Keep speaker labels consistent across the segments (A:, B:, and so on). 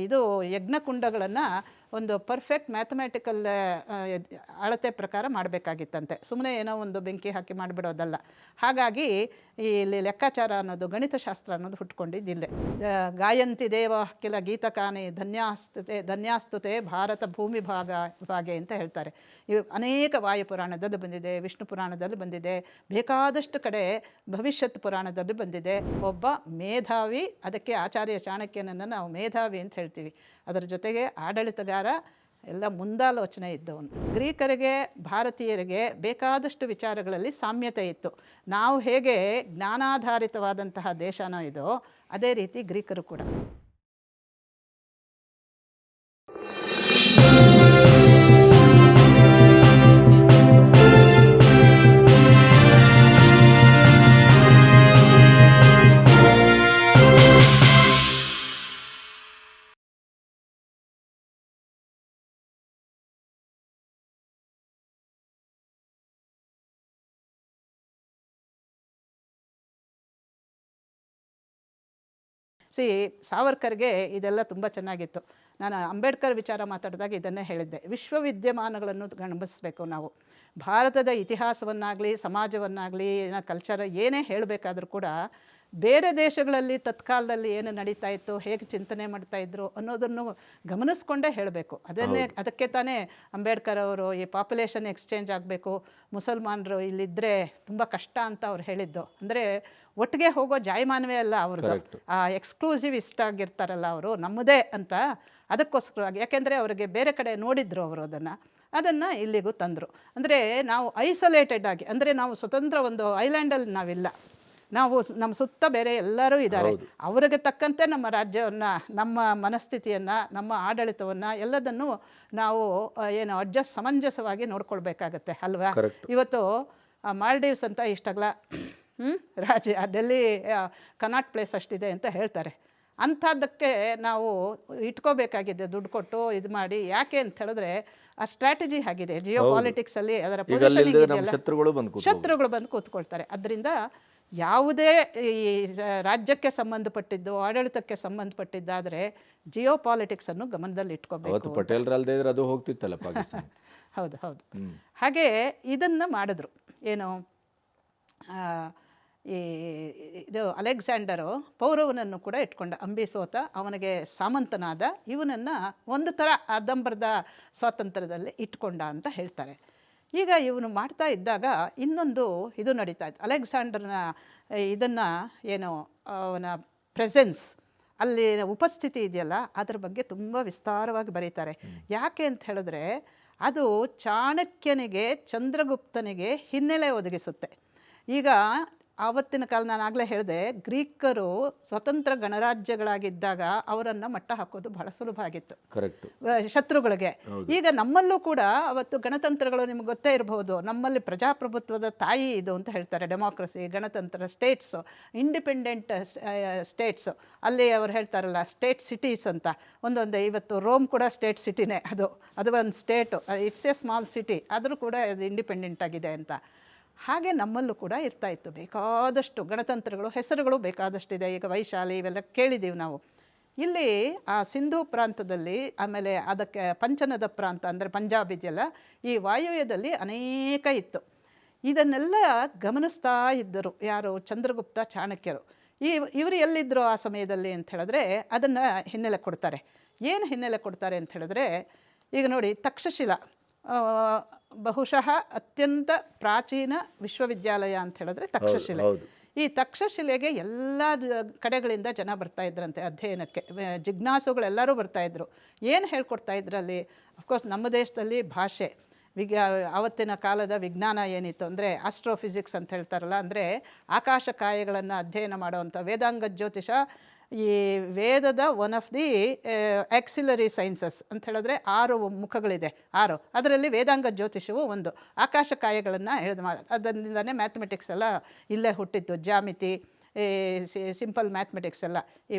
A: ಇದು ಯಜ್ಞಕುಂಡಗಳನ್ನು ಒಂದು perfect mathematical ಅಳತೆ ಪ್ರಕಾರ ಮಾಡಬೇಕಾಗಿತ್ತಂತೆ. ಸುಮ್ಮನೆ ಏನೋ ಒಂದು ಬೆಂಕಿ ಹಾಕಿ ಮಾಡಿಬಿಡೋದಲ್ಲ. ಹಾಗಾಗಿ ಇಲ್ಲಿ ಲೆಕ್ಕಾಚಾರ ಅನ್ನೋದು, ಗಣಿತಶಾಸ್ತ್ರ ಅನ್ನೋದು ಹುಟ್ಕೊಂಡಿದ್ದಿಲ್ಲೇ. ಗಾಯಂತಿ ದೇವ ಕಿಲ ಗೀತಕಾನಿ ಧನ್ಯಾಸ್ತುತೆ ಭಾರತ ಭೂಮಿ ಭಾಗೆ ಅಂತ ಹೇಳ್ತಾರೆ. ಇವು ಅನೇಕ ವಾಯುಪುರಾಣದಲ್ಲಿ ಬಂದಿದೆ, ವಿಷ್ಣು ಪುರಾಣದಲ್ಲಿ ಬಂದಿದೆ, ಬೇಕಾದಷ್ಟು ಕಡೆ ಭವಿಷ್ಯತ್ ಪುರಾಣದಲ್ಲಿ ಬಂದಿದೆ. ಒಬ್ಬ ಮೇಧಾವಿ, ಅದಕ್ಕೆ ಆಚಾರ್ಯ ಚಾಣಕ್ಯನನ್ನು ನಾವು ಮೇಧಾವಿ ಅಂತ ಹೇಳ್ತೀವಿ. ಅದರ ಜೊತೆಗೆ ಆಡಳಿತಗಾರ, ಎಲ್ಲ ಮುಂದಾಲೋಚನೆ ಇದ್ದವನು. ಗ್ರೀಕರಿಗೆ ಭಾರತೀಯರಿಗೆ ಬೇಕಾದಷ್ಟು ವಿಚಾರಗಳಲ್ಲಿ ಸಾಮ್ಯತೆ ಇತ್ತು. ನಾವು ಹೇಗೆ ಜ್ಞಾನಾಧಾರಿತವಾದಂತಹ ದೇಶನೋ ಇದೋ ಅದೇ ರೀತಿ ಗ್ರೀಕರು ಕೂಡ. ಸಾವರ್ಕರ್ಗೆ ಇದೆಲ್ಲ ತುಂಬ ಚೆನ್ನಾಗಿತ್ತು. ನಾನು ಅಂಬೇಡ್ಕರ್ ವಿಚಾರ ಮಾತಾಡಿದಾಗ ಇದನ್ನೇ ಹೇಳಿದ್ದೆ. ವಿಶ್ವವಿದ್ಯಮಾನಗಳನ್ನು ಗಮನಿಸಬೇಕು ನಾವು. ಭಾರತದ ಇತಿಹಾಸವನ್ನಾಗಲಿ, ಸಮಾಜವನ್ನಾಗಲಿ, ಕಲ್ಚರ್ ಏನೇ ಹೇಳಬೇಕಾದ್ರೂ ಕೂಡ ಬೇರೆ ದೇಶಗಳಲ್ಲಿ ತತ್ಕಾಲದಲ್ಲಿ ಏನು ನಡೀತಾ ಇತ್ತು, ಹೇಗೆ ಚಿಂತನೆ ಮಾಡ್ತಾಯಿದ್ರು ಅನ್ನೋದನ್ನು ಗಮನಿಸ್ಕೊಂಡೇ ಹೇಳಬೇಕು. ಅದಕ್ಕೆ ತಾನೇ ಅಂಬೇಡ್ಕರ್ ಅವರು ಈ ಪಾಪ್ಯುಲೇಷನ್ ಎಕ್ಸ್ಚೇಂಜ್ ಆಗಬೇಕು, ಮುಸಲ್ಮಾನರು ಇಲ್ಲಿದ್ದರೆ ತುಂಬ ಕಷ್ಟ ಅಂತ ಅವ್ರು ಹೇಳಿದ್ದು. ಅಂದರೆ ಒಟ್ಟಿಗೆ ಹೋಗೋ ಜಾಯಮಾನವೇ ಅಲ್ಲ ಅವ್ರದ್ದು. ಎಕ್ಸ್ಕ್ಲೂಸಿವ್ ಇಷ್ಟ ಆಗಿರ್ತಾರಲ್ಲ ಅವರು, ನಮ್ಮದೇ ಅಂತ. ಅದಕ್ಕೋಸ್ಕರವಾಗಿ, ಯಾಕೆಂದರೆ ಅವರಿಗೆ ಬೇರೆ ಕಡೆ ನೋಡಿದ್ರು ಅವರು ಅದನ್ನು ಇಲ್ಲಿಗೂ ತಂದರು. ಅಂದರೆ ನಾವು ಐಸೋಲೇಟೆಡ್ ಆಗಿ, ಅಂದರೆ ನಾವು ಸ್ವತಂತ್ರ ಒಂದು ಐಲ್ಯಾಂಡಲ್ಲಿ ನಾವಿಲ್ಲ. ನಾವು ನಮ್ಮ ಸುತ್ತ ಬೇರೆ ಎಲ್ಲರೂ ಇದ್ದಾರೆ. ಅವರಿಗೆ ತಕ್ಕಂತೆ ನಮ್ಮ ರಾಜ್ಯವನ್ನು, ನಮ್ಮ ಮನಸ್ಥಿತಿಯನ್ನು, ನಮ್ಮ ಆಡಳಿತವನ್ನು ಎಲ್ಲದನ್ನು ನಾವು ಸಮಂಜಸವಾಗಿ ನೋಡ್ಕೊಳ್ಬೇಕಾಗತ್ತೆ ಅಲ್ವಾ. ಇವತ್ತು ಮಾಲ್ಡೀವ್ಸ್ ಅಂತ ಇಷ್ಟಾಗಲ್ಲ ರಾಜ್ಯ, ಡೆಲ್ಲಿ ಕನಾಟ್ ಪ್ಲೇಸ್ ಅಷ್ಟಿದೆ ಅಂತ ಹೇಳ್ತಾರೆ. ಅಂಥದ್ದಕ್ಕೆ ನಾವು ಇಟ್ಕೋಬೇಕಾಗಿದೆ ದುಡ್ಡು ಕೊಟ್ಟು ಇದು ಮಾಡಿ. ಯಾಕೆ ಅಂತ ಹೇಳಿದ್ರೆ ಆ ಸ್ಟ್ರಾಟಜಿ ಆಗಿದೆ ಜಿಯೋ ಪಾಲಿಟಿಕ್ಸಲ್ಲಿ. ಅದರ ಪೊಸಿಷನಿಂಗ್ ಇದೆಯಲ್ಲ, ಶತ್ರುಗಳು ಬಂದು ಕೂತ್ಕೊಳ್ತಾರೆ. ಅದರಿಂದ ಯಾವುದೇ ಈ ರಾಜ್ಯಕ್ಕೆ ಸಂಬಂಧಪಟ್ಟಿದ್ದು, ಆಡಳಿತಕ್ಕೆ ಸಂಬಂಧಪಟ್ಟಿದ್ದಾದರೆ ಜಿಯೋ ಪಾಲಿಟಿಕ್ಸನ್ನು ಗಮನದಲ್ಲಿ ಇಟ್ಕೋಬೇಕು. ಹೌದು ಹೌದು. ಹಾಗೆ ಇದನ್ನು ಮಾಡಿದ್ರು. ಏನು ಇದು ಅಲೆಕ್ಸಾಂಡರು ಪೌರವನನ್ನು ಕೂಡ ಇಟ್ಕೊಂಡ. ಅಂಬಿಸೋತ ಅವನಿಗೆ ಸಾಮಂತನಾದ. ಇವನನ್ನು ಒಂದು ಥರ ಅರ್ಧಂಬರ್ಧ ಸ್ವಾತಂತ್ರ್ಯದಲ್ಲಿ ಇಟ್ಕೊಂಡ ಅಂತ ಹೇಳ್ತಾರೆ. ಈಗ ಇವನು ಮಾಡ್ತಾ ಇದ್ದಾಗ ಇನ್ನೊಂದು ಇದು ನಡೀತಾ ಇತ್ತು. ಅಲೆಕ್ಸಾಂಡರ್ನ ಇದನ್ನು ಅವನ ಪ್ರೆಸೆನ್ಸ್, ಅಲ್ಲಿ ಉಪಸ್ಥಿತಿ ಇದೆಯಲ್ಲ, ಅದರ ಬಗ್ಗೆ ತುಂಬ ವಿಸ್ತಾರವಾಗಿ ಬರೀತಾರೆ. ಯಾಕೆ ಅಂತ ಹೇಳಿದ್ರೆ ಅದು ಚಾಣಕ್ಯನಿಗೆ, ಚಂದ್ರಗುಪ್ತನಿಗೆ ಹಿನ್ನೆಲೆ ಒದಗಿಸುತ್ತೆ. ಈಗ ಆವತ್ತಿನ ಕಾಲ, ನಾನು ಆಗಲೇ ಹೇಳಿದೆ, ಗ್ರೀಕರು ಸ್ವತಂತ್ರ ಗಣರಾಜ್ಯಗಳಾಗಿದ್ದಾಗ ಅವರನ್ನು ಮಟ್ಟ ಹಾಕೋದು ಬಹಳ ಸುಲಭ ಆಗಿತ್ತು ಶತ್ರುಗಳಿಗೆ. ಈಗ ನಮ್ಮಲ್ಲೂ ಕೂಡ ಅವತ್ತು ಗಣತಂತ್ರಗಳು, ನಿಮ್ಗೆ ಗೊತ್ತೇ ಇರಬಹುದು, ನಮ್ಮಲ್ಲಿ ಪ್ರಜಾಪ್ರಭುತ್ವದ ತಾಯಿ ಇದು ಅಂತ ಹೇಳ್ತಾರೆ. ಡೆಮಾಕ್ರಸಿ, ಗಣತಂತ್ರ, ಸ್ಟೇಟ್ಸು, ಇಂಡಿಪೆಂಡೆಂಟ್ ಸ್ಟೇಟ್ಸು. ಅಲ್ಲಿ ಅವ್ರು ಹೇಳ್ತಾರಲ್ಲ ಸ್ಟೇಟ್ ಸಿಟೀಸ್ ಅಂತ. ಒಂದೊಂದು, ಇವತ್ತು ರೋಮ್ ಕೂಡ ಸ್ಟೇಟ್ ಸಿಟಿನೇ. ಅದು ಒಂದು state, it's A small city, ಆದರೂ ಕೂಡ ಅದು ಇಂಡಿಪೆಂಡೆಂಟ್ ಆಗಿದೆ ಅಂತ. ಹಾಗೆ ನಮ್ಮಲ್ಲೂ ಕೂಡ ಇರ್ತಾಯಿತ್ತು ಬೇಕಾದಷ್ಟು ಗಣತಂತ್ರಗಳು, ಹೆಸರುಗಳು ಬೇಕಾದಷ್ಟಿದೆ. ಈಗ ವೈಶಾಲಿ ಇವೆಲ್ಲ ಕೇಳಿದ್ದೀವಿ ನಾವು. ಇಲ್ಲಿ ಆ ಸಿಂಧೂ ಪ್ರಾಂತದಲ್ಲಿ, ಆಮೇಲೆ ಅದಕ್ಕೆ ಪಂಚನದ ಪ್ರಾಂತ ಅಂದರೆ ಪಂಜಾಬ್ ಇದೆಯಲ್ಲ, ಈ ವಾಯುವ್ಯದಲ್ಲಿ ಅನೇಕ ಇತ್ತು. ಇದನ್ನೆಲ್ಲ ಗಮನಿಸ್ತಾ ಇದ್ದರು ಯಾರು? ಚಂದ್ರಗುಪ್ತ, ಚಾಣಕ್ಯರು. ಇವರು ಎಲ್ಲಿದ್ದರು ಆ ಸಮಯದಲ್ಲಿ ಅಂತ ಹೇಳಿದ್ರೆ ಅದನ್ನು ಹಿನ್ನೆಲೆ ಕೊಡ್ತಾರೆ. ಏನು ಹಿನ್ನೆಲೆ ಕೊಡ್ತಾರೆ ಅಂತ ಹೇಳಿದ್ರೆ, ಈಗ ನೋಡಿ, ತಕ್ಷಶಿಲಾ ಬಹುಶಃ ಅತ್ಯಂತ ಪ್ರಾಚೀನ ವಿಶ್ವವಿದ್ಯಾಲಯ ಅಂತ ಹೇಳಿದ್ರೆ ತಕ್ಷಶಿಲೆ. ಈ ತಕ್ಷಶಿಲೆಗೆ ಎಲ್ಲ ಕಡೆಗಳಿಂದ ಜನ ಬರ್ತಾಯಿದ್ರಂತೆ ಅಧ್ಯಯನಕ್ಕೆ. ಜಿಜ್ಞಾಸುಗಳೆಲ್ಲರೂ ಬರ್ತಾಯಿದ್ರು. ಏನು ಹೇಳ್ಕೊಡ್ತಾ ಇದ್ರಲ್ಲಿ? ಅಫ್ಕೋರ್ಸ್ ನಮ್ಮ ದೇಶದಲ್ಲಿ ಭಾಷೆ, ಆವತ್ತಿನ ಕಾಲದ ವಿಜ್ಞಾನ ಏನಿತ್ತು ಅಂದರೆ ಆಸ್ಟ್ರೋಫಿಸಿಕ್ಸ್ ಅಂತ ಹೇಳ್ತಾರಲ್ಲ, ಅಂದರೆ ಆಕಾಶಕಾಯಗಳನ್ನು ಅಧ್ಯಯನ ಮಾಡುವಂಥ ವೇದಾಂಗ ಜ್ಯೋತಿಷ. ಈ ವೇದದ one of the auxiliary sciences ಅಂತ ಹೇಳಿದ್ರೆ 6 ಮುಖಗಳಿದೆ, 6. ಅದರಲ್ಲಿ ವೇದಾಂಗ ಜ್ಯೋತಿಷವು ಒಂದು. ಆಕಾಶಕಾಯಗಳನ್ನು ಅದರಿಂದನೇ ಮ್ಯಾಥಮೆಟಿಕ್ಸ್ ಎಲ್ಲ ಇಲ್ಲೇ ಹುಟ್ಟಿತ್ತು. ಜ್ಯಾಮಿತಿ, ಸಿಂಪಲ್ ಮ್ಯಾಥಮೆಟಿಕ್ಸ್ ಎಲ್ಲ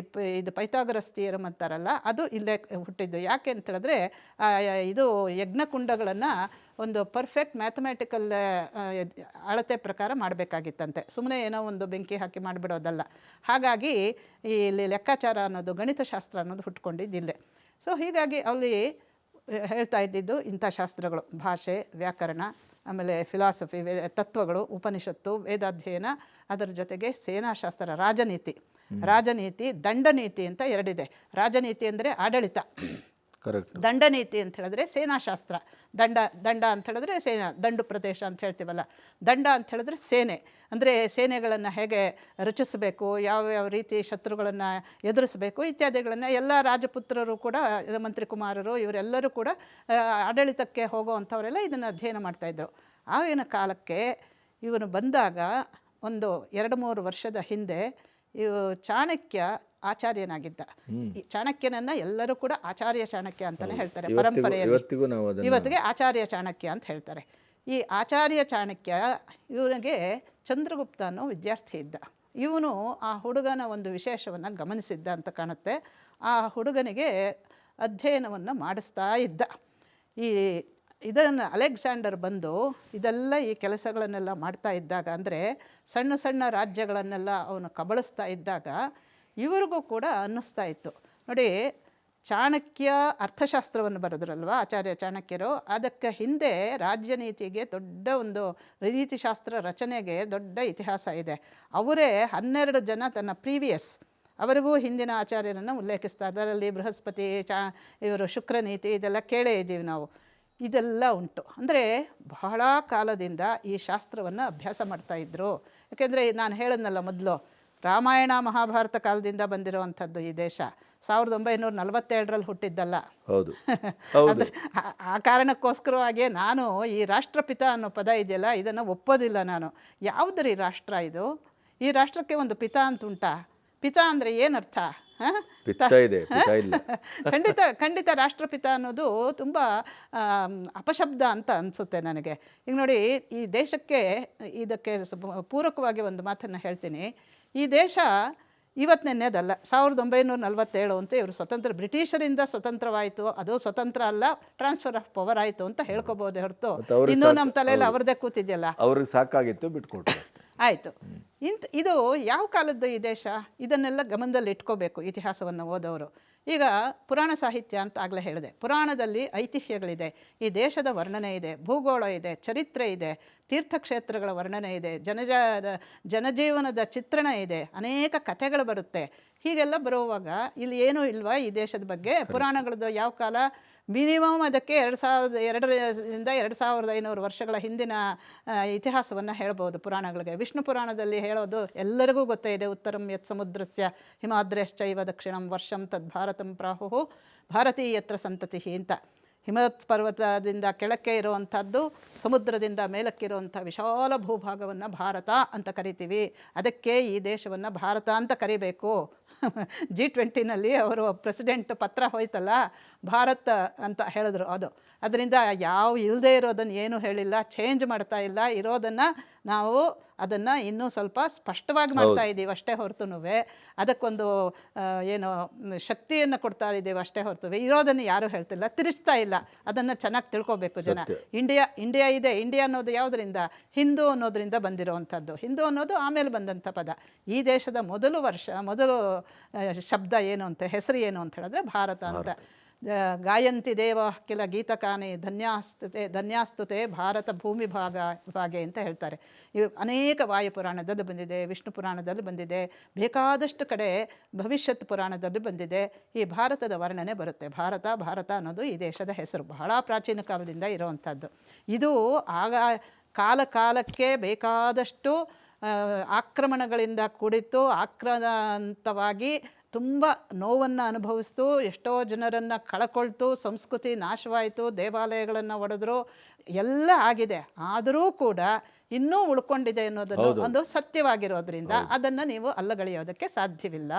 A: ಇದು ಪೈಥಾಗರಸ್ ಥಿಯರಮ್ ಅಂತಾರಲ್ಲ, ಅದು ಇಲ್ಲೇ ಹುಟ್ಟಿದ್ದು. ಯಾಕೆ ಅಂತ ಹೇಳಿದ್ರೆ ಇದು ಯಜ್ಞಕುಂಡಗಳನ್ನು ಒಂದು ಪರ್ಫೆಕ್ಟ್ ಮ್ಯಾಥಮೆಟಿಕಲ್ ಅಳತೆ ಪ್ರಕಾರ ಮಾಡಬೇಕಾಗಿತ್ತಂತೆ, ಸುಮ್ಮನೆ ಏನೋ ಒಂದು ಬೆಂಕಿ ಹಾಕಿ ಮಾಡಿಬಿಡೋದಲ್ಲ. ಹಾಗಾಗಿ ಇಲ್ಲಿ ಲೆಕ್ಕಾಚಾರ ಅನ್ನೋದು, ಗಣಿತಶಾಸ್ತ್ರ ಅನ್ನೋದು ಹುಟ್ಕೊಂಡಿದ್ದಿಲ್ಲೇ. ಸೊ ಹೀಗಾಗಿ ಅಲ್ಲಿ ಹೇಳ್ತಾ ಇದ್ದಿದ್ದು ಇಂಥ ಶಾಸ್ತ್ರಗಳು, ಭಾಷೆ, ವ್ಯಾಕರಣ, ಆಮೇಲೆ ಫಿಲಾಸಫಿ, ತತ್ವಗಳು, ಉಪನಿಷತ್ತು, ವೇದಾಧ್ಯಯನ, ಅದರ ಜೊತೆಗೆ ಸೇನಾಶಾಸ್ತ್ರ, ರಾಜನೀತಿ, ದಂಡನೀತಿ ಅಂತ ಎರಡಿದೆ. ರಾಜನೀತಿ ಅಂದರೆ ಆಡಳಿತ, ದಂಡನೀತಿ ಅಂತ ಹೇಳಿದ್ರೆ ಸೇನಾಶಾಸ್ತ್ರ. ದಂಡ ಅಂತ ಹೇಳಿದ್ರೆ ದಂಡು ಪ್ರದೇಶ ಅಂತ ಹೇಳ್ತೀವಲ್ಲ, ದಂಡ ಅಂತ ಹೇಳಿದ್ರೆ ಸೇನೆ, ಅಂದರೆ ಸೇನೆಗಳನ್ನು ಹೇಗೆ ರಚಿಸಬೇಕು, ಯಾವ ರೀತಿ ಶತ್ರುಗಳನ್ನು ಎದುರಿಸಬೇಕು ಇತ್ಯಾದಿಗಳನ್ನು ಎಲ್ಲ ರಾಜಪುತ್ರರು ಕೂಡ, ಮಂತ್ರಿ ಕುಮಾರರು, ಇವರೆಲ್ಲರೂ ಕೂಡ ಆಡಳಿತಕ್ಕೆ ಹೋಗುವಂಥವರೆಲ್ಲ ಇದನ್ನು ಅಧ್ಯಯನ ಮಾಡ್ತಾಯಿದ್ರು. ಆಗಿನ ಕಾಲಕ್ಕೆ ಇವನು ಬಂದಾಗ ಒಂದು 2-3 ವರ್ಷದ ಹಿಂದೆ ಚಾಣಕ್ಯ ಆಚಾರ್ಯನಾಗಿದ್ದ. ಈ ಚಾಣಕ್ಯನನ್ನು ಎಲ್ಲರೂ ಕೂಡ ಆಚಾರ್ಯ ಚಾಣಕ್ಯ ಅಂತಲೇ ಹೇಳ್ತಾರೆ ಪರಂಪರೆಯಲ್ಲಿ, ಇವತ್ತಿಗೆ ಆಚಾರ್ಯ ಚಾಣಕ್ಯ ಅಂತ ಹೇಳ್ತಾರೆ. ಈ ಆಚಾರ್ಯ ಚಾಣಕ್ಯ ಇವನಿಗೆ ಚಂದ್ರಗುಪ್ತ ಅನ್ನೋ ವಿದ್ಯಾರ್ಥಿ ಇದ್ದ. ಇವನು ಆ ಹುಡುಗನ ಒಂದು ವಿಶೇಷವನ್ನು ಗಮನಿಸಿದ್ದ ಅಂತ ಕಾಣುತ್ತೆ. ಆ ಹುಡುಗನಿಗೆ ಅಧ್ಯಯನವನ್ನು ಮಾಡಿಸ್ತಾ ಇದ್ದ. ಇದನ್ನು ಅಲೆಕ್ಸಾಂಡರ್ ಬಂದು ಇದೆಲ್ಲ ಈ ಕೆಲಸಗಳನ್ನೆಲ್ಲ ಮಾಡ್ತಾ ಇದ್ದಾಗ, ಅಂದರೆ ಸಣ್ಣ ಸಣ್ಣ ರಾಜ್ಯಗಳನ್ನೆಲ್ಲ ಅವನು ಕಬಳಿಸ್ತಾ ಇದ್ದಾಗ ಇವರಿಗೂ ಕೂಡ ಅನ್ನಿಸ್ತಾ ಇತ್ತು, ನೋಡಿ ಚಾಣಕ್ಯ ಅರ್ಥಶಾಸ್ತ್ರವನ್ನು ಬರೆದ್ರಲ್ವ ಆಚಾರ್ಯ ಚಾಣಕ್ಯರು, ಅದಕ್ಕೆ ಹಿಂದೆ ರಾಜ್ಯನೀತಿಗೆ ದೊಡ್ಡ ಒಂದು ನೀತಿಶಾಸ್ತ್ರ ರಚನೆಗೆ ದೊಡ್ಡ ಇತಿಹಾಸ ಇದೆ. ಅವರೇ 12 ಜನ ತನ್ನ ಪ್ರೀವಿಯಸ್ ಅವರಿಗೂ ಹಿಂದಿನ ಆಚಾರ್ಯರನ್ನು ಉಲ್ಲೇಖಿಸ್ತಾ, ಅದರಲ್ಲಿ ಬೃಹಸ್ಪತಿ, ಇವರು ಶುಕ್ರನೀತಿ, ಇದೆಲ್ಲ ಕೇಳೇ ಇದ್ದೀವಿ ನಾವು. ಇದೆಲ್ಲ ಉಂಟು. ಅಂದರೆ ಬಹಳ ಕಾಲದಿಂದ ಈ ಶಾಸ್ತ್ರವನ್ನು ಅಭ್ಯಾಸ ಮಾಡ್ತಾಯಿದ್ರು. ಯಾಕೆಂದರೆ ನಾನು ಹೇಳಿದ್ನಲ್ಲ ಮೊದಲು, ರಾಮಾಯಣ ಮಹಾಭಾರತ ಕಾಲದಿಂದ ಬಂದಿರುವಂಥದ್ದು ಈ ದೇಶ. 1947ರಲ್ಲಿ ಹುಟ್ಟಿದ್ದಲ್ಲ.
B: ಹೌದು.
A: ಆ ಕಾರಣಕ್ಕೋಸ್ಕರವಾಗಿಯೇ ನಾನು ಈ ರಾಷ್ಟ್ರಪಿತ ಅನ್ನೋ ಪದ ಇದೆಯಲ್ಲ, ಇದನ್ನು ಒಪ್ಪೋದಿಲ್ಲ ನಾನು. ಯಾವುದ್ರಿ ರಾಷ್ಟ್ರ ಇದು? ಈ ರಾಷ್ಟ್ರಕ್ಕೆ ಒಂದು ಪಿತ ಅಂತ ಉಂಟಾ? ಪಿತ ಅಂದರೆ ಏನರ್ಥ? ಖಂಡಿತ ರಾಷ್ಟ್ರಪಿತ ಅನ್ನೋದು ತುಂಬ ಅಪಶಬ್ದ ಅಂತ ಅನಿಸುತ್ತೆ ನನಗೆ. ಈಗ ನೋಡಿ, ಈ ದೇಶಕ್ಕೆ ಇದಕ್ಕೆ ಪೂರಕವಾಗಿ ಒಂದು ಮಾತನ್ನು ಹೇಳ್ತೀನಿ. ಈ ದೇಶ ಇವತ್ತು ನೆನ್ನೆದಲ್ಲ, 1947 ಅಂತ ಇವರು ಸ್ವತಂತ್ರ, ಬ್ರಿಟಿಷರಿಂದ ಸ್ವತಂತ್ರವಾಯಿತು. ಅದು ಸ್ವತಂತ್ರ ಅಲ್ಲ, ಟ್ರಾನ್ಸ್ಫರ್ ಆಫ್ ಪವರ್ ಆಯಿತು ಅಂತ ಹೇಳ್ಕೊಬೋದು ಹೊರತು ಇನ್ನೂ ನಮ್ಮ ತಲೆಯಲ್ಲಿ ಅವ್ರದ್ದೇ ಕೂತಿದೆಯಲ್ಲ,
B: ಅವ್ರಿಗೆ ಸಾಕಾಗಿತ್ತು, ಬಿಟ್ಕೊಟ್ರು,
A: ಆಯಿತು. ಇದು ಯಾವ ಕಾಲದ್ದು ಈ ದೇಶ? ಇದನ್ನೆಲ್ಲ ಗಮನದಲ್ಲಿ ಇಟ್ಕೋಬೇಕು ಇತಿಹಾಸವನ್ನು ಓದೋರು. ಈಗ ಪುರಾಣ ಸಾಹಿತ್ಯ ಅಂತ ಆಗಲೇ ಹೇಳಿದೆ. ಪುರಾಣದಲ್ಲಿ ಐತಿಹ್ಯಗಳಿದೆ, ಈ ದೇಶದ ವರ್ಣನೆ ಇದೆ, ಭೂಗೋಳ ಇದೆ, ಚರಿತ್ರೆ ಇದೆ, ತೀರ್ಥಕ್ಷೇತ್ರಗಳ ವರ್ಣನೆ ಇದೆ, ಜನಜೀವನದ ಚಿತ್ರಣ ಇದೆ, ಅನೇಕ ಕಥೆಗಳು ಬರುತ್ತೆ. ಹೀಗೆಲ್ಲ ಬರುವಾಗ ಇಲ್ಲಿ ಏನೂ ಇಲ್ವಾ ಈ ದೇಶದ ಬಗ್ಗೆ? ಪುರಾಣಗಳದ್ದು ಯಾವ ಕಾಲ? ಮಿನಿಮಮ್ ಅದಕ್ಕೆ 2002ರಿಂದ 2500 ವರ್ಷಗಳ ಹಿಂದಿನ ಇತಿಹಾಸವನ್ನು ಹೇಳ್ಬೋದು ಪುರಾಣಗಳಿಗೆ. ವಿಷ್ಣು ಪುರಾಣದಲ್ಲಿ ಹೇಳೋದು ಎಲ್ಲರಿಗೂ ಗೊತ್ತೇ ಇದೆ, ಉತ್ತರಂ ಯತ್ ಸಮುದ್ರಸ್ಯ ಹಿಮಾದ್ರಶ್ಚೈವ ದಕ್ಷಿಣಂ ವರ್ಷಂ ತದ್ ಭಾರತಂ ಪ್ರಾಹುಃ ಭಾರತೀಯತ್ರ ಸಂತತಿ ಅಂತ. ಹಿಮವತ್ ಪರ್ವತದಿಂದ ಕೆಳಕ್ಕೆ ಇರುವಂಥದ್ದು, ಸಮುದ್ರದಿಂದ ಮೇಲಕ್ಕಿರುವಂಥ ವಿಶಾಲ ಭೂಭಾಗವನ್ನು ಭಾರತ ಅಂತ ಕರಿತೀವಿ. ಅದಕ್ಕೆ ಈ ದೇಶವನ್ನು ಭಾರತ ಅಂತ ಕರಿಬೇಕು. G20ನಲ್ಲಿ ಅವರು ಪ್ರೆಸಿಡೆಂಟ್ ಪತ್ರ ಹೋಯ್ತಲ್ಲ, ಭಾರತ ಅಂತ ಹೇಳಿದ್ರು. ಅದರಿಂದ ಯಾವ ಇಲ್ಲದೆ ಇರೋದನ್ನು ಏನೂ ಹೇಳಿಲ್ಲ, ಚೇಂಜ್ ಮಾಡ್ತಾ ಇಲ್ಲ. ಇರೋದನ್ನು ನಾವು ಅದನ್ನು ಇನ್ನೂ ಸ್ವಲ್ಪ ಸ್ಪಷ್ಟವಾಗಿ ಮಾಡ್ತಾ ಇದ್ದೀವಿ ಅಷ್ಟೇ ಹೊರತುನುವೆ, ಅದಕ್ಕೊಂದು ಏನು ಶಕ್ತಿಯನ್ನು ಕೊಡ್ತಾ ಇದ್ದೀವಿ ಅಷ್ಟೇ ಹೊರತು ಇರೋದನ್ನು ಯಾರೂ ಹೇಳ್ತಿಲ್ಲ, ತಿರುಚ್ತಾ ಇಲ್ಲ. ಅದನ್ನು ಚೆನ್ನಾಗಿ ತಿಳ್ಕೊಬೇಕು ಜನ. ಇಂಡಿಯಾ ಇದೆ. ಇಂಡಿಯಾ ಅನ್ನೋದು ಯಾವುದರಿಂದ? ಹಿಂದೂ ಅನ್ನೋದರಿಂದ ಬಂದಿರೋವಂಥದ್ದು. ಹಿಂದೂ ಅನ್ನೋದು ಆಮೇಲೆ ಬಂದಂಥ ಪದ. ಈ ದೇಶದ ಮೊದಲು ಶಬ್ದ ಏನು ಅಂತ, ಹೆಸರು ಏನು ಅಂತ ಹೇಳಿದ್ರೆ ಭಾರತ ಅಂತ. ಗಾಯಂತಿ ದೇವ ಕೆಲ ಗೀತಕಾನಿ ಧನ್ಯಾಸ್ತುತೆ ಭಾರತ ಭೂಮಿ ಭಾಗೆ ಅಂತ ಹೇಳ್ತಾರೆ. ಇವು ಅನೇಕ ವಾಯುಪುರಾಣದಲ್ಲಿ ಬಂದಿದೆ, ವಿಷ್ಣು ಪುರಾಣದಲ್ಲಿ ಬಂದಿದೆ, ಬೇಕಾದಷ್ಟು ಕಡೆ ಭವಿಷ್ಯತ್ ಪುರಾಣದಲ್ಲಿ ಬಂದಿದೆ. ಈ ಭಾರತದ ವರ್ಣನೆ ಬರುತ್ತೆ. ಭಾರತ ಅನ್ನೋದು ಈ ದೇಶದ ಹೆಸರು, ಬಹಳ ಪ್ರಾಚೀನ ಕಾಲದಿಂದ ಇರುವಂಥದ್ದು. ಇದು ಆಗ ಕಾಲಕ್ಕೆ ಬೇಕಾದಷ್ಟು ಆಕ್ರಮಣಗಳಿಂದ ಕೂಡಿತ್ತು, ಆಕ್ರಾಂತವಾಗಿ ತುಂಬ ನೋವನ್ನು ಅನುಭವಿಸ್ತು, ಎಷ್ಟೋ ಜನರನ್ನು ಕಳ್ಕೊಳ್ತು, ಸಂಸ್ಕೃತಿ ನಾಶವಾಯಿತು, ದೇವಾಲಯಗಳನ್ನು ಒಡೆದ್ರು, ಎಲ್ಲ ಆಗಿದೆ. ಆದರೂ ಕೂಡ ಇನ್ನೂ ಉಳ್ಕೊಂಡಿದೆ ಅನ್ನೋದನ್ನು ಒಂದು ಸತ್ಯವಾಗಿರೋದ್ರಿಂದ ಅದನ್ನು ನೀವು ಅಲ್ಲಗಳೆಯೋದಕ್ಕೆ ಸಾಧ್ಯವಿಲ್ಲ.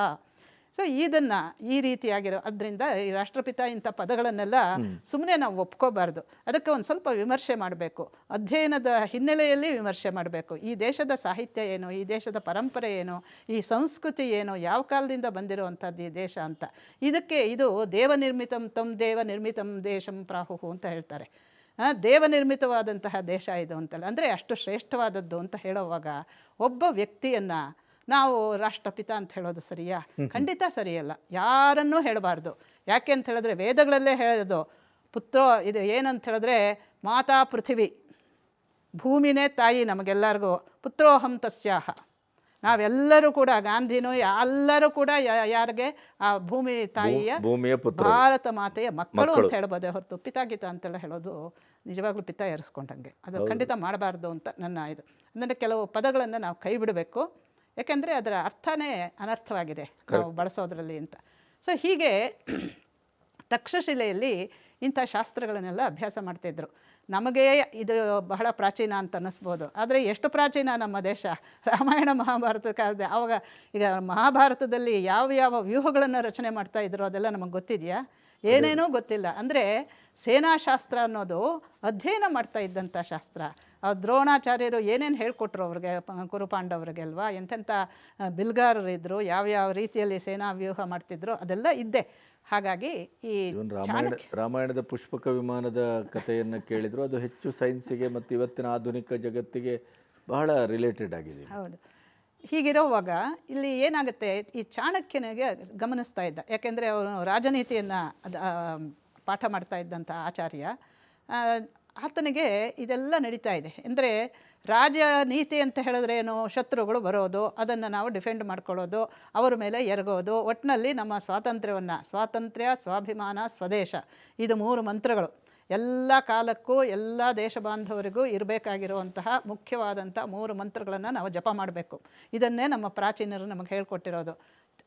A: ಸೊ ಇದನ್ನು ಈ ರೀತಿಯಾಗಿರೋ ಅದರಿಂದ ಈ ರಾಷ್ಟ್ರಪಿತ ಇಂಥ ಪದಗಳನ್ನೆಲ್ಲ ಸುಮ್ಮನೆ ನಾವು ಒಪ್ಕೋಬಾರ್ದು. ಅದಕ್ಕೆ ಒಂದು ಸ್ವಲ್ಪ ವಿಮರ್ಶೆ ಮಾಡಬೇಕು, ಅಧ್ಯಯನದ ಹಿನ್ನೆಲೆಯಲ್ಲಿ ವಿಮರ್ಶೆ ಮಾಡಬೇಕು. ಈ ದೇಶದ ಸಾಹಿತ್ಯ ಏನು, ಈ ದೇಶದ ಪರಂಪರೆ ಏನು, ಈ ಸಂಸ್ಕೃತಿ ಏನು, ಯಾವ ಕಾಲದಿಂದ ಬಂದಿರುವಂಥದ್ದು ಈ ದೇಶ ಅಂತ. ಇದಕ್ಕೆ ಇದು ದೇವನಿರ್ಮಿತಂ ತಂ ದೇವನಿರ್ಮಿತಂ ದೇಶಂ ಪ್ರಾಹುಹು ಅಂತ ಹೇಳ್ತಾರೆ. ದೇವನಿರ್ಮಿತವಾದಂತಹ ದೇಶ ಇದು ಅಂತಲ್ಲ, ಅಂದರೆ ಅಷ್ಟು ಶ್ರೇಷ್ಠವಾದದ್ದು ಅಂತ ಹೇಳುವಾಗ ಒಬ್ಬ ವ್ಯಕ್ತಿಯನ್ನು ನಾವು ರಾಷ್ಟ್ರಪಿತ ಅಂತ ಹೇಳೋದು ಸರಿಯಾ? ಖಂಡಿತ ಸರಿಯಲ್ಲ, ಯಾರನ್ನೂ ಹೇಳಬಾರ್ದು. ಯಾಕೆ ಅಂತ ಹೇಳಿದ್ರೆ ವೇದಗಳಲ್ಲೇ ಹೇಳೋದು ಪುತ್ರೋ, ಇದು ಏನಂತ ಹೇಳಿದ್ರೆ ಮಾತಾ ಪೃಥಿವಿ, ಭೂಮಿನೇ ತಾಯಿ ನಮಗೆಲ್ಲರಿಗೂ. ಪುತ್ರೋಹಂ ತಸ್ಯಾಹ, ನಾವೆಲ್ಲರೂ ಕೂಡ ಗಾಂಧಿನೂ ಎಲ್ಲರೂ ಕೂಡ ಯಾರಿಗೆ ಆ ಭೂಮಿ ತಾಯಿಯ ಭಾರತ ಮಾತೆಯ ಮಕ್ಕಳು ಅಂತ ಹೇಳ್ಬೋದೇ ಹೊರತು ಪಿತಾಗೀತ ಅಂತೆಲ್ಲ ಹೇಳೋದು ನಿಜವಾಗ್ಲೂ ಪಿತ ಏರಿಸ್ಕೊಂಡಂಗೆ. ಅದು ಖಂಡಿತ ಮಾಡಬಾರ್ದು ಅಂತ ನನ್ನ ಇದು. ಅಂದರೆ ಕೆಲವು ಪದಗಳನ್ನು ನಾವು ಕೈ ಬಿಡಬೇಕು, ಯಾಕೆಂದರೆ ಅದರ ಅರ್ಥನೇ ಅನರ್ಥವಾಗಿದೆ ನಾವು ಬಳಸೋದ್ರಲ್ಲಿ ಅಂತ. ಸೊ ಹೀಗೆ ತಕ್ಷಶಿಲೆಯಲ್ಲಿ ಇಂಥ ಶಾಸ್ತ್ರಗಳನ್ನೆಲ್ಲ ಅಭ್ಯಾಸ ಮಾಡ್ತಾಯಿದ್ರು. ನಮಗೆ ಇದು ಬಹಳ ಪ್ರಾಚೀನ ಅಂತ ಅನ್ನಿಸ್ಬೋದು, ಆದರೆ ಎಷ್ಟು ಪ್ರಾಚೀನ ನಮ್ಮ ದೇಶ. ರಾಮಾಯಣ ಮಹಾಭಾರತ ಕಾಲದ ಆವಾಗ ಈಗ ಮಹಾಭಾರತದಲ್ಲಿ ಯಾವ ಯಾವ ವ್ಯೂಹಗಳನ್ನು ರಚನೆ ಮಾಡ್ತಾಯಿದ್ರು ಅದೆಲ್ಲ ನಮಗೆ ಗೊತ್ತಿದೆಯಾ? ಏನೇನೂ ಗೊತ್ತಿಲ್ಲ. ಅಂದರೆ ಸೇನಾಶಾಸ್ತ್ರ ಅನ್ನೋದು ಅಧ್ಯಯನ ಮಾಡ್ತಾ ಇದ್ದಂಥ ಶಾಸ್ತ್ರ. ದ್ರೋಣಾಚಾರ್ಯರು ಏನೇನು ಹೇಳ್ಕೊಟ್ರು ಅವ್ರಿಗೆ, ಕುರುಪಾಂಡವ್ರಿಗೆ ಅಲ್ವಾ, ಎಂತೆಂಥ ಬಿಲ್ಗಾರರಿದ್ದರು, ಯಾವ್ಯಾವ ರೀತಿಯಲ್ಲಿ ಸೇನಾ ವ್ಯೂಹ ಮಾಡ್ತಿದ್ರು ಅದೆಲ್ಲ ಇದ್ದೆ. ಹಾಗಾಗಿ ಈ
B: ರಾಮಾಯಣದ ಪುಷ್ಪಕ ವಿಮಾನದ ಕಥೆಯನ್ನು ಕೇಳಿದ್ರು, ಅದು ಹೆಚ್ಚು ಸೈನ್ಸಿಗೆ ಮತ್ತು ಇವತ್ತಿನ ಆಧುನಿಕ ಜಗತ್ತಿಗೆ ಬಹಳ ರಿಲೇಟೆಡ್ ಆಗಿದೆ.
A: ಹೌದು. ಹೀಗಿರೋವಾಗ ಇಲ್ಲಿ ಏನಾಗುತ್ತೆ, ಈ ಚಾಣಕ್ಯನಿಗೆ ಗಮನಿಸ್ತಾ ಇದ್ದ, ಯಾಕೆಂದರೆ ಅವನು ರಾಜನೀತಿಯನ್ನು ಪಾಠ ಮಾಡ್ತಾ ಇದ್ದಂಥ ಆಚಾರ್ಯ, ಆತನಿಗೆ ಇದೆಲ್ಲ ನಡೀತಾ ಇದೆ. ಅಂದರೆ ರಾಜನೀತಿ ಅಂತ ಹೇಳಿದ್ರೆ ಏನು, ಶತ್ರುಗಳು ಬರೋದು, ಅದನ್ನು ನಾವು ಡಿಫೆಂಡ್ ಮಾಡ್ಕೊಳ್ಳೋದು, ಅವರ ಮೇಲೆ ಎರಗೋದು, ಒಟ್ಟಿನಲ್ಲಿ ನಮ್ಮ ಸ್ವಾತಂತ್ರ್ಯ, ಸ್ವಾಭಿಮಾನ, ಸ್ವದೇಶ, ಇದು 3 ಮಂತ್ರಗಳು ಎಲ್ಲ ಕಾಲಕ್ಕೂ ಎಲ್ಲ ದೇಶ ಬಾಂಧವರಿಗೂ ಇರಬೇಕಾಗಿರುವಂತಹ ಮುಖ್ಯವಾದಂಥ 3 ಮಂತ್ರಗಳನ್ನು ನಾವು ಜಪ ಮಾಡಬೇಕು. ಇದನ್ನೇ ನಮ್ಮ ಪ್ರಾಚೀನರು ನಮಗೆ ಹೇಳ್ಕೊಟ್ಟಿರೋದು.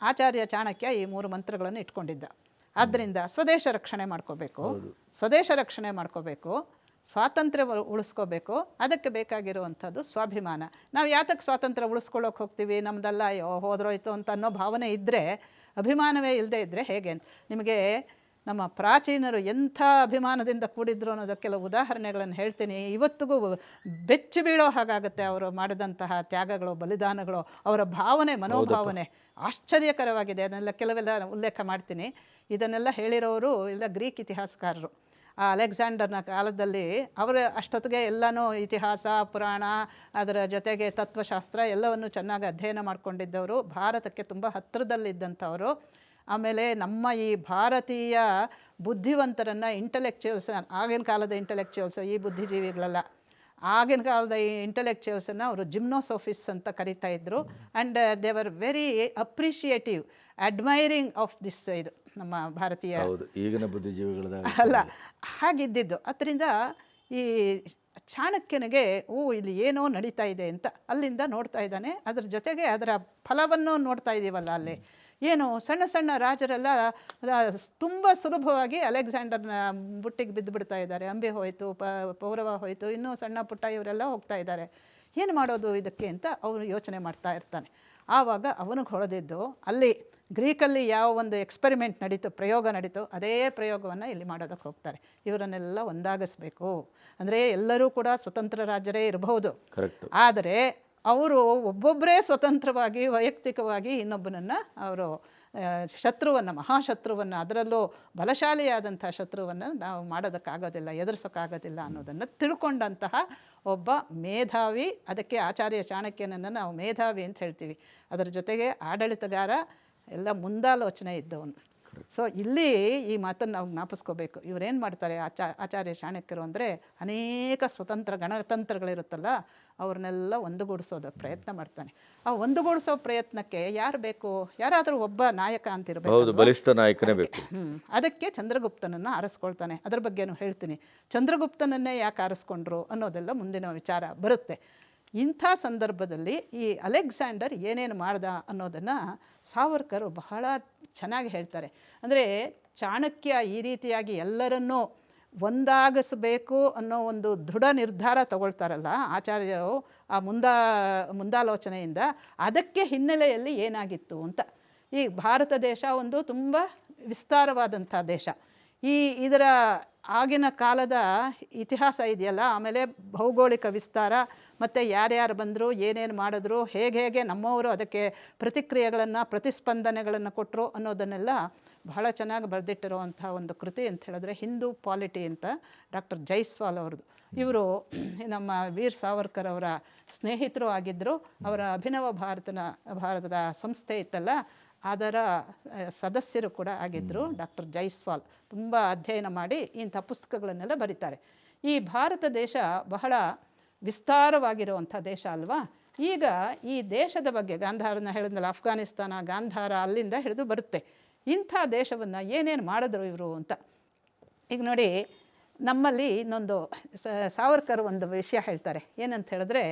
A: ಆಚಾರ್ಯ ಚಾಣಕ್ಯ ಈ 3 ಮಂತ್ರಗಳನ್ನು ಇಟ್ಕೊಂಡಿದ್ದ. ಆದ್ದರಿಂದ ಸ್ವದೇಶ ರಕ್ಷಣೆ ಮಾಡ್ಕೋಬೇಕು, ಸ್ವಾತಂತ್ರ್ಯ ಉಳಿಸ್ಕೋಬೇಕು. ಅದಕ್ಕೆ ಬೇಕಾಗಿರುವಂಥದ್ದು ಸ್ವಾಭಿಮಾನ. ನಾವು ಯಾತಕ್ಕೆ ಸ್ವಾತಂತ್ರ್ಯ ಉಳಿಸ್ಕೊಳ್ಳೋಕೆ ಹೋಗ್ತೀವಿ, ನಮ್ಮದೆಲ್ಲ ಹೋದ್ರೋಯ್ತು ಅಂತ ಅನ್ನೋ ಭಾವನೆ ಇದ್ದರೆ, ಅಭಿಮಾನವೇ ಇಲ್ಲದೆ ಇದ್ದರೆ ಹೇಗೆ ಅಂತ. ನಿಮಗೆ ನಮ್ಮ ಪ್ರಾಚೀನರು ಎಂಥ ಅಭಿಮಾನದಿಂದ ಕೂಡಿದ್ರು ಅನ್ನೋದಕ್ಕೆ ಕೆಲವು ಉದಾಹರಣೆಗಳನ್ನು ಹೇಳ್ತೀನಿ. ಇವತ್ತಿಗೂ ಬೆಚ್ಚಿ ಬೀಳೋ ಹಾಗಾಗುತ್ತೆ ಅವರು ಮಾಡಿದಂತಹ ತ್ಯಾಗಗಳು, ಬಲಿದಾನಗಳು, ಅವರ ಭಾವನೆ, ಮನೋಭಾವನೆ ಆಶ್ಚರ್ಯಕರವಾಗಿದೆ. ಅದನ್ನೆಲ್ಲ ಕೆಲವೆಲ್ಲ ಉಲ್ಲೇಖ ಮಾಡ್ತೀನಿ. ಇದನ್ನೆಲ್ಲ ಹೇಳಿರೋರು ಎಲ್ಲ ಗ್ರೀಕ್ ಇತಿಹಾಸಕಾರರು. ಆ ಅಲೆಕ್ಸಾಂಡರ್ನ ಕಾಲದಲ್ಲಿ ಅವರು ಅಷ್ಟೊತ್ತಿಗೆ ಎಲ್ಲನೂ ಇತಿಹಾಸ, ಪುರಾಣ, ಅದರ ಜೊತೆಗೆ ತತ್ವಶಾಸ್ತ್ರ ಎಲ್ಲವನ್ನು ಚೆನ್ನಾಗಿ ಅಧ್ಯಯನ ಮಾಡ್ಕೊಂಡಿದ್ದವರು, ಭಾರತಕ್ಕೆ ತುಂಬ ಹತ್ತಿರದಲ್ಲಿದ್ದಂಥವರು. ಆಮೇಲೆ ನಮ್ಮ ಈ ಭಾರತೀಯ ಬುದ್ಧಿವಂತರನ್ನು, ಇಂಟೆಲೆಕ್ಚುಯಲ್ಸ್, ಆಗಿನ ಕಾಲದ ಇಂಟೆಲೆಕ್ಚುಯಲ್ಸ್, ಈ ಬುದ್ಧಿಜೀವಿಗಳೆಲ್ಲ, ಆಗಿನ ಕಾಲದ ಈ ಇಂಟೆಲೆಕ್ಚುಯಲ್ಸನ್ನು ಅವರು ಜಿಮ್ನೋಸೋಫಿಸ್ ಅಂತ ಕರೀತಾ ಇದ್ದರು. And they were very appreciative, admiring of this ಇದು ನಮ್ಮ ಭಾರತೀಯ
B: ಈಗಿನ ಬುದ್ಧಿಜೀವಿಗಳ
A: ಅಲ್ಲ ಹಾಗಿದ್ದಿದ್ದು. ಅದರಿಂದ ಈ ಚಾಣಕ್ಯನಿಗೆ ಇಲ್ಲಿ ಏನೋ ನಡೀತಾ ಇದೆ ಅಂತ ಅಲ್ಲಿಂದ ನೋಡ್ತಾ ಇದ್ದಾನೆ. ಅದರ ಜೊತೆಗೆ ಅದರ ಫಲವನ್ನು ನೋಡ್ತಾ ಇದ್ದೀವಲ್ಲ, ಅಲ್ಲಿ ಏನು ಸಣ್ಣ ಸಣ್ಣ ರಾಜರೆಲ್ಲ ತುಂಬ ಸುಲಭವಾಗಿ ಅಲೆಕ್ಸಾಂಡರ್ನ ಬುಟ್ಟಿಗೆ ಬಿದ್ದು ಬಿಡ್ತಾ ಇದ್ದಾರೆ. ಅಂಬಿ ಹೋಯಿತು, ಪೌರವ ಹೋಯಿತು, ಇನ್ನೂ ಸಣ್ಣ ಪುಟ್ಟ ಇವರೆಲ್ಲ ಹೋಗ್ತಾ ಇದ್ದಾರೆ. ಏನು ಮಾಡೋದು ಇದಕ್ಕೆ ಅಂತ ಅವನು ಯೋಚನೆ ಮಾಡ್ತಾ ಇರ್ತಾನೆ. ಆವಾಗ ಅವನಿಗೆ ಹೊಳೆದಿದ್ದು, ಅಲ್ಲಿ ಗ್ರೀಕಲ್ಲಿ ಯಾವ ಒಂದು ಎಕ್ಸ್ಪೆರಿಮೆಂಟ್ ನಡೀತು, ಪ್ರಯೋಗ ನಡೀತು, ಅದೇ ಪ್ರಯೋಗವನ್ನು ಇಲ್ಲಿ ಮಾಡೋದಕ್ಕೆ ಹೋಗ್ತಾರೆ. ಇವರನ್ನೆಲ್ಲ ಒಂದಾಗಿಸ್ಬೇಕು. ಅಂದರೆ ಎಲ್ಲರೂ ಕೂಡ ಸ್ವತಂತ್ರ ರಾಜರೇ ಇರಬಹುದು, ಆದರೆ ಅವರು ಒಬ್ಬೊಬ್ಬರೇ ಸ್ವತಂತ್ರವಾಗಿ ವೈಯಕ್ತಿಕವಾಗಿ ಇನ್ನೊಬ್ಬನನ್ನು ಅವರು ಶತ್ರುವನ್ನು, ಮಹಾಶತ್ರುವನ್ನು, ಅದರಲ್ಲೂ ಬಲಶಾಲಿಯಾದಂಥ ಶತ್ರುವನ್ನು ನಾವು ಮಾಡೋದಕ್ಕಾಗೋದಿಲ್ಲ, ಎದುರಿಸೋಕ್ಕಾಗೋದಿಲ್ಲ ಅನ್ನೋದನ್ನು ತಿಳ್ಕೊಂಡಂತಹ ಒಬ್ಬ ಮೇಧಾವಿ. ಅದಕ್ಕೆ ಆಚಾರ್ಯ ಚಾಣಕ್ಯನನ್ನು ನಾವು ಮೇಧಾವಿ ಅಂತ ಹೇಳ್ತೀವಿ. ಅದರ ಜೊತೆಗೆ ಆಡಳಿತಗಾರ, ಎಲ್ಲ ಮುಂದಾಲೋಚನೆ ಇದ್ದವನು. ಸೊ ಇಲ್ಲಿ ಈ ಮಾತನ್ನು ನಾವು ಜ್ಞಾಪಿಸ್ಕೋಬೇಕು. ಇವರೇನು ಮಾಡ್ತಾರೆ ಆಚಾರ್ಯ ಚಾಣಕ್ಯರು ಅಂದರೆ, ಅನೇಕ ಸ್ವತಂತ್ರ ಗಣತಂತ್ರಗಳಿರುತ್ತಲ್ಲ ಅವ್ರನ್ನೆಲ್ಲ ಒಂದುಗೂಡಿಸೋದು ಪ್ರಯತ್ನ ಮಾಡ್ತಾನೆ. ಆ ಒಂದುಗೂಡಿಸೋ ಪ್ರಯತ್ನಕ್ಕೆ ಯಾರು ಬೇಕು? ಯಾರಾದರೂ ಒಬ್ಬ ನಾಯಕ ಅಂತಿರಬೇಕು,
B: ಬಲಿಷ್ಠ ನಾಯಕನೇ ಬೇಕು.
A: ಅದಕ್ಕೆ ಚಂದ್ರಗುಪ್ತನನ್ನು ಆರಿಸ್ಕೊಳ್ತಾನೆ. ಅದ್ರ ಬಗ್ಗೆನೂ ಹೇಳ್ತೀನಿ. ಚಂದ್ರಗುಪ್ತನನ್ನೇ ಯಾಕೆ ಆರಿಸ್ಕೊಂಡ್ರು ಅನ್ನೋದೆಲ್ಲ ಮುಂದಿನ ವಿಚಾರ ಬರುತ್ತೆ. ಇಂಥ ಸಂದರ್ಭದಲ್ಲಿ ಈ ಅಲೆಕ್ಸಾಂಡರ್ ಏನೇನು ಮಾಡ್ದ ಅನ್ನೋದನ್ನು ಸಾವರ್ಕರ್ ಬಹಳ ಚೆನ್ನಾಗಿ ಹೇಳ್ತಾರೆ. ಅಂದರೆ ಚಾಣಕ್ಯ ಈ ರೀತಿಯಾಗಿ ಎಲ್ಲರನ್ನೂ ಒಂದಾಗಿಸಬೇಕು ಅನ್ನೋ ಒಂದು ದೃಢ ನಿರ್ಧಾರ ತಗೊಳ್ತಾರಲ್ಲ ಆಚಾರ್ಯರು, ಆ ಮುಂದಾಲೋಚನೆಯಿಂದ, ಅದಕ್ಕೆ ಹಿನ್ನೆಲೆಯಲ್ಲಿ ಏನಾಗಿತ್ತು ಅಂತ. ಈ ಭಾರತ ದೇಶ ಒಂದು ತುಂಬ ವಿಸ್ತಾರವಾದಂಥ ದೇಶ. ಇದರ ಆಗಿನ ಕಾಲದ ಇತಿಹಾಸ ಇದೆಯಲ್ಲ, ಆಮೇಲೆ ಭೌಗೋಳಿಕ ವಿಸ್ತಾರ, ಮತ್ತು ಯಾರ್ಯಾರು ಬಂದರು, ಏನೇನು ಮಾಡಿದ್ರು, ಹೇಗೆ ನಮ್ಮವರು ಅದಕ್ಕೆ ಪ್ರತಿಕ್ರಿಯೆಗಳನ್ನು, ಪ್ರತಿಸ್ಪಂದನೆಗಳನ್ನು ಕೊಟ್ಟರು ಅನ್ನೋದನ್ನೆಲ್ಲ ಬಹಳ ಚೆನ್ನಾಗಿ ಬರೆದಿಟ್ಟಿರುವಂಥ ಒಂದು ಕೃತಿ ಅಂತ ಹೇಳಿದ್ರೆ ಹಿಂದೂ ಪಾಲಿಟಿ ಅಂತ ಡಾಕ್ಟರ್ ಜೈಸ್ವಾಲ್ ಅವ್ರದ್ದು. ಇವರು ನಮ್ಮ ವೀರ್ ಸಾವರ್ಕರ್ ಅವರ ಸ್ನೇಹಿತರು ಆಗಿದ್ದರು. ಅವರ ಅಭಿನವ ಭಾರತದ ಸಂಸ್ಥೆ ಇತ್ತಲ್ಲ, ಅದರ ಸದಸ್ಯರು ಕೂಡ ಆಗಿದ್ದರು ಡಾಕ್ಟರ್ ಜೈಸ್ವಾಲ್. ತುಂಬ ಅಧ್ಯಯನ ಮಾಡಿ ಇಂಥ ಪುಸ್ತಕಗಳನ್ನೆಲ್ಲ ಬರೀತಾರೆ. ಈ ಭಾರತ ದೇಶ ಬಹಳ ವಿಸ್ತಾರವಾಗಿರುವಂಥ ದೇಶ ಅಲ್ವಾ. ಈಗ ಈ ದೇಶದ ಬಗ್ಗೆ ಗಾಂಧಾರನ ಹೇಳಿದ್ನಲ್ಲ, ಅಫ್ಘಾನಿಸ್ತಾನ, ಗಾಂಧಾರ, ಅಲ್ಲಿಂದ ಹಿಡಿದು ಬರುತ್ತೆ. ಇಂಥ ದೇಶವನ್ನು ಏನೇನು ಮಾಡಿದ್ರು ಇವರು ಅಂತ. ಈಗ ನೋಡಿ, ನಮ್ಮಲ್ಲಿ ಇನ್ನೊಂದು ಸಾವರ್ಕರ್ ಒಂದು ವಿಷಯ ಹೇಳ್ತಾರೆ. ಏನಂತ ಹೇಳಿದ್ರೆ,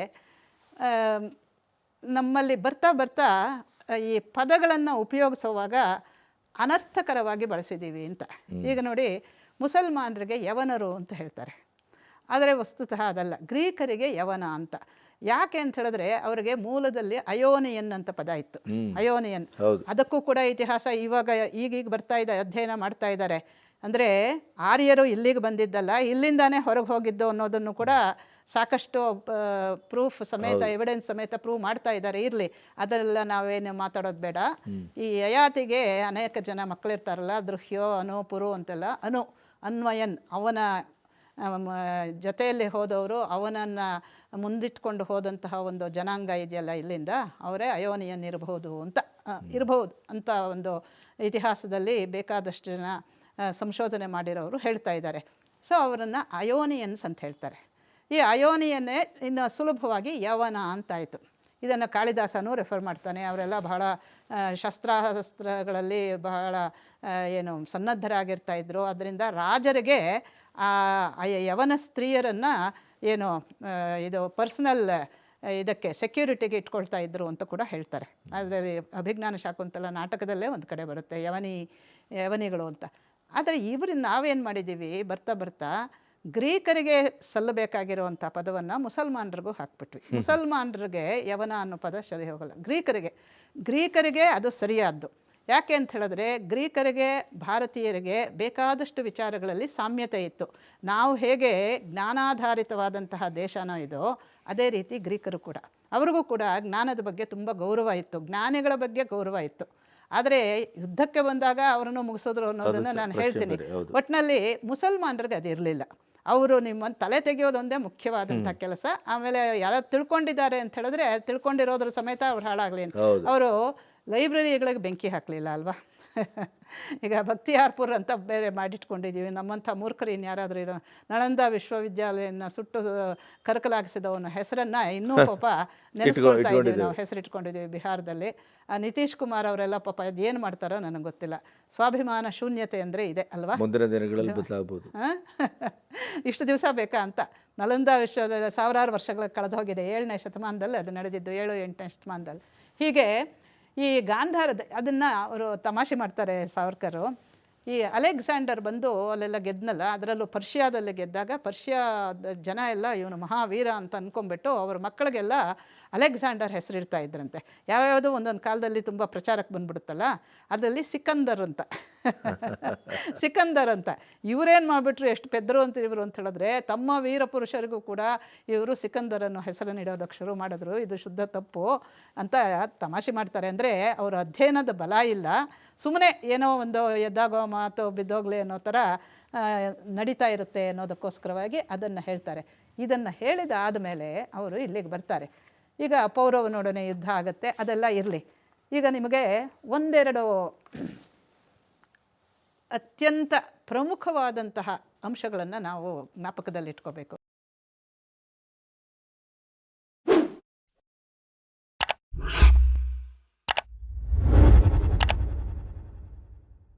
A: ನಮ್ಮಲ್ಲಿ ಬರ್ತಾ ಈ ಪದಗಳನ್ನು ಉಪಯೋಗಿಸುವಾಗ ಅನರ್ಥಕರವಾಗಿ ಬಳಸಿದ್ದೀವಿ ಅಂತ. ಈಗ ನೋಡಿ, ಮುಸಲ್ಮಾನರಿಗೆ ಯವನರು ಅಂತ ಹೇಳ್ತಾರೆ, ಆದರೆ ವಸ್ತುತಃ ಅದಲ್ಲ, ಗ್ರೀಕರಿಗೆ ಯವನ ಅಂತ. ಯಾಕೆ ಅಂತ ಹೇಳಿದ್ರೆ ಅವರಿಗೆ ಮೂಲದಲ್ಲಿ ಅಯೋನಿಯನ್ ಅಂತ ಪದ ಇತ್ತು. ಅಯೋನಿಯನ್, ಅದಕ್ಕೂ ಕೂಡ ಇತಿಹಾಸ ಈಗೀಗ ಬರ್ತಾ ಇದೆ, ಅಧ್ಯಯನ ಮಾಡ್ತಾ ಇದ್ದಾರೆ. ಅಂದರೆ ಆರ್ಯರು ಇಲ್ಲಿಗೆ ಬಂದಿದ್ದಲ್ಲ, ಇಲ್ಲಿಂದಾನೇ ಹೊರಗೆ ಹೋಗಿದ್ದು ಅನ್ನೋದನ್ನು ಕೂಡ ಸಾಕಷ್ಟು ಪ್ರೂಫ್ ಸಮೇತ, ಎವಿಡೆನ್ಸ್ ಸಮೇತ ಪ್ರೂವ್ ಮಾಡ್ತಾ ಇದ್ದಾರೆ. ಇರಲಿ, ಅದೆಲ್ಲ ನಾವೇನು ಮಾತಾಡೋದು ಬೇಡ. ಈ ಯಯಾತಿಗೆ ಅನೇಕ ಜನ ಮಕ್ಕಳಿರ್ತಾರಲ್ಲ, ದೃಹ್ಯೋ, ಅನು, ಪುರು ಅಂತೆಲ್ಲ. ಅನ್ವಯನ್, ಅವನ ಜೊತೆಯಲ್ಲಿ ಹೋದವರು, ಅವನನ್ನು ಮುಂದಿಟ್ಕೊಂಡು ಹೋದಂತಹ ಒಂದು ಜನಾಂಗ ಇದೆಯಲ್ಲ ಇಲ್ಲಿಂದ, ಅವರೇ ಅಯೋನಿಯನ್ ಇರಬಹುದು ಅಂತ ಒಂದು ಇತಿಹಾಸದಲ್ಲಿ ಬೇಕಾದಷ್ಟು ಜನ ಸಂಶೋಧನೆ ಮಾಡಿರೋರು ಹೇಳ್ತಾ ಇದ್ದಾರೆ. ಸೊ ಅವರನ್ನು ಅಯೋನಿಯನ್ಸ್ ಅಂತ ಹೇಳ್ತಾರೆ. ಈ ಅಯೋನಿಯನ್ನೇ ಇನ್ನು ಸುಲಭವಾಗಿ ಯವನ ಅಂತಾಯಿತು. ಇದನ್ನು ಕಾಳಿದಾಸನೂ ರೆಫರ್ ಮಾಡ್ತಾನೆ. ಅವರೆಲ್ಲ ಬಹಳ ಶಸ್ತ್ರಾಸ್ತ್ರಗಳಲ್ಲಿ ಬಹಳ ಸನ್ನದ್ಧರಾಗಿರ್ತಾಯಿದ್ರು. ಅದರಿಂದ ರಾಜರಿಗೆ ಯವನ ಸ್ತ್ರೀಯರನ್ನು ಇದು ಪರ್ಸನಲ್ ಇದಕ್ಕೆ ಸೆಕ್ಯೂರಿಟಿಗೆ ಇಟ್ಕೊಳ್ತಾ ಇದ್ರು ಅಂತ ಕೂಡ ಹೇಳ್ತಾರೆ. ಅದರಲ್ಲಿ ಅಭಿಜ್ಞಾನ ಶಾಕುಂತಲ ನಾಟಕದಲ್ಲೇ ಒಂದು ಕಡೆ ಬರುತ್ತೆ ಯವನಿಗಳು ಅಂತ. ಆದರೆ ಇವ್ರನ್ನ ನಾವೇನು ಮಾಡಿದ್ದೀವಿ, ಬರ್ತಾ ಗ್ರೀಕರಿಗೆ ಸಲ್ಲಬೇಕಾಗಿರುವಂಥ ಪದವನ್ನು ಮುಸಲ್ಮಾನರಿಗೂ ಹಾಕ್ಬಿಟ್ವಿ. ಮುಸಲ್ಮಾನರಿಗೆ ಯವನ ಅನ್ನೋ ಪದ ಸರಿ ಹೋಗಲ್ಲ, ಗ್ರೀಕರಿಗೆ ಅದು ಸರಿಯಾದ್ದು. ಯಾಕೆ ಅಂತ ಹೇಳಿದ್ರೆ, ಗ್ರೀಕರಿಗೆ ಭಾರತೀಯರಿಗೆ ಬೇಕಾದಷ್ಟು ವಿಚಾರಗಳಲ್ಲಿ ಸಾಮ್ಯತೆ ಇತ್ತು. ನಾವು ಹೇಗೆ ಜ್ಞಾನಾಧಾರಿತವಾದಂತಹ ದೇಶನೋ ಇದೋ, ಅದೇ ರೀತಿ ಗ್ರೀಕರು ಕೂಡ, ಅವ್ರಿಗೂ ಕೂಡ ಜ್ಞಾನದ ಬಗ್ಗೆ ತುಂಬ ಗೌರವ ಇತ್ತು, ಜ್ಞಾನಿಗಳ ಬಗ್ಗೆ ಗೌರವ ಇತ್ತು. ಆದರೆ ಯುದ್ಧಕ್ಕೆ ಬಂದಾಗ ಅವರನ್ನು ಮುಗಿಸೋದ್ರು ಅನ್ನೋದನ್ನು ನಾನು ಹೇಳ್ತೀನಿ. ಒಟ್ಟಿನಲ್ಲಿ ಮುಸಲ್ಮಾನರಿಗೆ ಅದಿರಲಿಲ್ಲ. ಅವರು ನಿಮ್ಮನ್ನು ತಲೆ ತೆಗೆಯೋದೊಂದೇ ಮುಖ್ಯವಾದಂಥ ಕೆಲಸ. ಆಮೇಲೆ ಯಾರು ತಿಳ್ಕೊಂಡಿದ್ದಾರೆ ಅಂತ ಹೇಳಿದ್ರೆ, ತಿಳ್ಕೊಂಡಿರೋದ್ರ ಸಮೇತ ಅವ್ರು ಹಾಳಾಗಲಿ ಅಂತ ಅವರು ಲೈಬ್ರರಿಗಳಿಗೆ ಬೆಂಕಿ ಹಾಕಲಿಲ್ಲ ಅಲ್ವಾ. ಈಗ ಭಕ್ತಿಯಾರ್ಪುರ್ ಅಂತ ಬೇರೆ ಮಾಡಿಟ್ಕೊಂಡಿದ್ದೀವಿ. ನಮ್ಮಂಥ ಮೂರ್ಖರು ಇನ್ಯಾರಾದರೂ ಇರೋ ನಳಂದ ವಿಶ್ವವಿದ್ಯಾಲಯನ ಸುಟ್ಟು ಕರಕಲಾಗಿಸಿದವನ ಹೆಸರನ್ನು ಇನ್ನೂ ಪಾಪ ನೆನೆಸ್ಕೊಳ್ತಾ ಇದ್ದೀವಿ, ನಾವು ಹೆಸರಿಟ್ಕೊಂಡಿದ್ದೀವಿ ಬಿಹಾರದಲ್ಲಿ. ನಿತೀಶ್ ಕುಮಾರ್ ಅವರೆಲ್ಲ ಪಾಪ ಏನು ಮಾಡ್ತಾರೋ ನನಗೆ ಗೊತ್ತಿಲ್ಲ. ಸ್ವಾಭಿಮಾನ ಶೂನ್ಯತೆ ಅಂದರೆ ಇದೆ ಅಲ್ವಾ.
B: ಮುಂದಿನ ದಿನಗಳಲ್ಲಿ ಬದಲಾಗಬಹುದು.
A: ಇಷ್ಟು ದಿವಸ ಬೇಕಾ ಅಂತ. ನಳಂದ ವಿಶ್ವವಿದ್ಯಾಲಯ ಸಾವಿರಾರು ವರ್ಷಗಳ ಕಳೆದು ಹೋಗಿದೆ. 7ನೇ ಶತಮಾನದಲ್ಲಿ ಅದು ನಡೆದಿದ್ದು, 7-8ನೇ ಶತಮಾನದಲ್ಲಿ. ಹೀಗೆ ಈ ಗಾಂಧಾರದ ಅದನ್ನು ಅವರು ತಮಾಷೆ ಮಾಡ್ತಾರೆ ಸಾವರ್ಕರು. ಈ ಅಲೆಕ್ಸಾಂಡರ್ ಬಂದು ಅಲ್ಲೆಲ್ಲ ಗೆದ್ನಲ್ಲ, ಅದರಲ್ಲೂ ಪರ್ಷಿಯಾದಲ್ಲಿ ಗೆದ್ದಾಗ ಪರ್ಷಿಯಾದ ಜನ ಎಲ್ಲ ಇವನು ಮಹಾವೀರ ಅಂತ ಅಂದ್ಕೊಂಡ್ಬಿಟ್ಟು ಅವ್ರ ಮಕ್ಕಳಿಗೆಲ್ಲ ಅಲೆಕ್ಸಾಂಡರ್ ಹೆಸರಿಡ್ತಾ ಇದ್ರಂತೆ. ಯಾವ್ಯಾವುದೋ ಒಂದೊಂದು ಕಾಲದಲ್ಲಿ ತುಂಬ ಪ್ರಚಾರಕ್ಕೆ ಬಂದ್ಬಿಡುತ್ತಲ್ಲ, ಅದರಲ್ಲಿ ಸಿಕಂದರ್ ಅಂತ ಇವರೇನು ಮಾಡಿಬಿಟ್ರು, ಎಷ್ಟು ಪೆದ್ರು ಅಂತ ಇವರು ಅಂತ ಹೇಳಿದ್ರೆ, ತಮ್ಮ ವೀರ ಪುರುಷರಿಗೂ ಕೂಡ ಇವರು ಸಿಕಂದರನ್ನು ಹೆಸರನ್ನು ಇಡೋದಕ್ಕೆ ಶುರು ಮಾಡಿದ್ರು. ಇದು ಶುದ್ಧ ತಪ್ಪು ಅಂತ ತಮಾಷೆ ಮಾಡ್ತಾರೆ. ಅಂದರೆ ಅವರ ಅಧ್ಯಯನದ ಬಲ ಇಲ್ಲ, ಸುಮ್ಮನೆ ಏನೋ ಒಂದು ಎದ್ದಾಗೋ ಮಾತು ಬಿದ್ದೋಗ್ಲಿ ಅನ್ನೋ ಥರ ನಡೀತಾ ಇರುತ್ತೆ ಅನ್ನೋದಕ್ಕೋಸ್ಕರವಾಗಿ ಅದನ್ನು ಹೇಳ್ತಾರೆ. ಇದನ್ನು ಹೇಳಿದ ಆದಮೇಲೆ ಅವರು ಇಲ್ಲಿಗೆ ಬರ್ತಾರೆ. ಈಗ ಪೌರವನೊಡನೆ ಯುದ್ಧ ಆಗುತ್ತೆ, ಅದೆಲ್ಲ ಇರಲಿ. ಈಗ ನಿಮಗೆ ಒಂದೆರಡು ಅತ್ಯಂತ ಪ್ರಮುಖವಾದಂತಹ ಅಂಶಗಳನ್ನು ನಾವು ಜ್ಞಾಪಕದಲ್ಲಿಟ್ಕೋಬೇಕು.